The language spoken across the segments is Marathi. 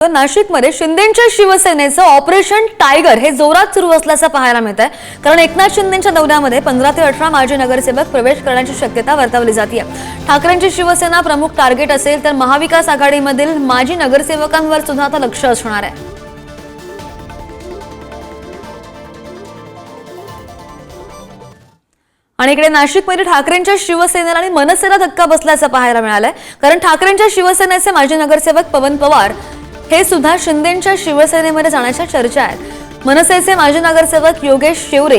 नाशिकमध्ये शिंदेंच्या शिवसेनेचं ऑपरेशन टायगर हे जोरात सुरू असल्याचं पाहायला मिळत आहे। कारण एकनाथ शिंदेंच्या दौऱ्यामध्ये 15 ते 18 माजी नगरसेवक प्रवेश करण्याची शक्यता वर्तवली जाते। ठाकरेंची शिवसेना प्रमुख टार्गेट असेल तर महाविकास आघाडीमधील माजी नगरसेवकांवर सुद्धा आता लक्ष असणार आहे। आणि इकडे नाशिकमध्ये ठाकरेंच्या शिवसेनेला आणि मनसेला धक्का बसल्याचं पाहायला मिळालंय। कारण ठाकरेंच्या शिवसेनेचे माजी नगरसेवक पवन पवार हे सुद्धा शिंदेंच्या शिवसेनेमध्ये जाण्याच्या चर्चा आहेत। मनसेचे माजी नगरसेवक योगेश शेवरे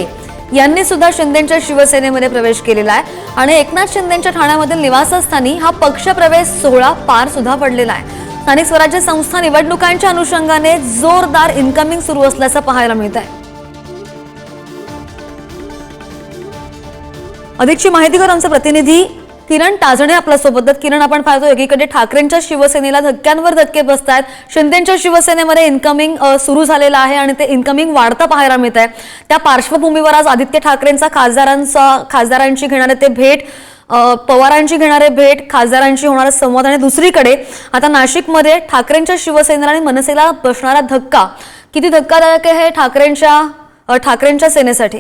यांनी सुद्धा शिंदेंच्या शिवसेनेमध्ये प्रवेश केलेला आहे आणि एकनाथ शिंदेंच्या ठाण्यामधील निवासस्थानी हा पक्षप्रवेश सोहळा पार सुद्धा पडलेला आहे। स्थानिक स्वराज्य संस्था निवडणुकांच्या अनुषंगाने जोरदार इनकमिंग सुरू असल्याचं पाहायला मिळत आहे। अधिकची माहिती कर आमचे प्रतिनिधी किरण ताजणे आपल्या सोबत आहेत। किरण, आपण पाहतो एकीकडे ठाकरेंच्या शिवसेनेला धक्क्यांवर धक्के बसतात, शिंदेंच्या शिवसेनेमध्ये इनकमिंग सुरू झालेला आहे आणि ते इनकमिंग वाढता पाहायला मिळत आहे। त्या पार्श्वभूमीवर आज आदित्य ठाकरेंचा खासदारांची घेणारे ते भेट, पवारांची घेणारे भेट, खासदारांची होणारा संवाद आणि दुसरीकडे आता नाशिकमध्ये ठाकरेंच्या शिवसेनेला आणि मनसेला बसणारा धक्का किती धक्कादायक आहे ठाकरेंच्या सेनेसाठी?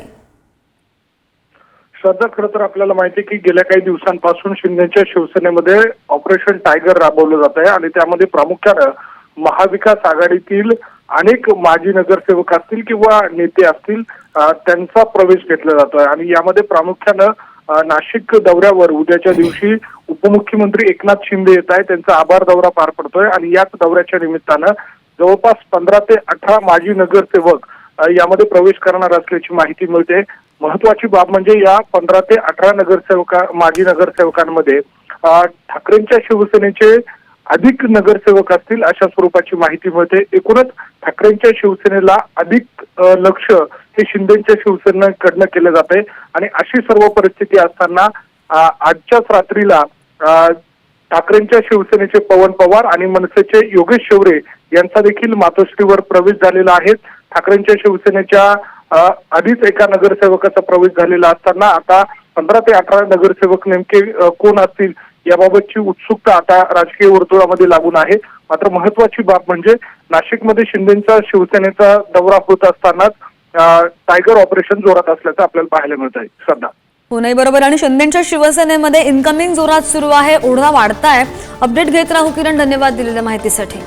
श्रद्धा, खरं तर आपल्याला माहिती आहे की गेल्या काही दिवसांपासून शिंदेच्या शिवसेनेमध्ये ऑपरेशन टायगर राबवलं जात आहे आणि त्यामध्ये प्रामुख्यानं महाविकास आघाडीतील अनेक माजी नगरसेवक असतील किंवा नेते असतील त्यांचा प्रवेश घेतला जातोय आणि यामध्ये प्रामुख्यानं नाशिक दौऱ्यावर उद्याच्या दिवशी उपमुख्यमंत्री एकनाथ शिंदे येत आहे। त्यांचा आभार दौरा पार पडतोय आणि याच दौऱ्याच्या निमित्तानं जवळपास 15 ते 18 माजी नगरसेवक यामध्ये प्रवेश करणार असल्याची माहिती मिळते। महत्वाची बाब म्हणजे या 15 ते 18 माजी नगरसेवकांमध्ये ठाकरेंच्या शिवसेनेचे अधिक नगरसेवक असतील अशा स्वरूपाची माहिती मिळते। एकूणच ठाकरेंच्या शिवसेनेला अधिक लक्ष हे शिंदेच्या शिवसेनेकडनं केलं जात आहे आणि अशी सर्व परिस्थिती असताना आजच्याच रात्रीला ठाकरेंच्या शिवसेनेचे पवन पवार आणि मनसेचे योगेश शेवरे यांचा देखील मातोश्रीवर प्रवेश झालेला आहे। ठाकरेंच्या शिवसेनेच्या आधीच एका नगरसेवकाचा प्रवेश झालेला असताना आता 15 ते 18 नगरसेवक नेमके कोण असतील याबाबतची उत्सुकता आता राजकीय वर्तुळामध्ये लागून आहे। मात्र महत्वाची बाब म्हणजे नाशिकमध्ये शिंदेचा शिवसेनेचा दौरा होत असतानाच टायगर ऑपरेशन जोरात असल्याचं आपल्याला पाहायला मिळत आहे। श्रद्धा, पुणे बरोबर आणि शिंदेच्या शिवसेनेमध्ये इनकमिंग जोरात सुरू आहे, ओढा वाढताय। अपडेट घेत राहू किरण, धन्यवाद दिलेल्या माहितीसाठी।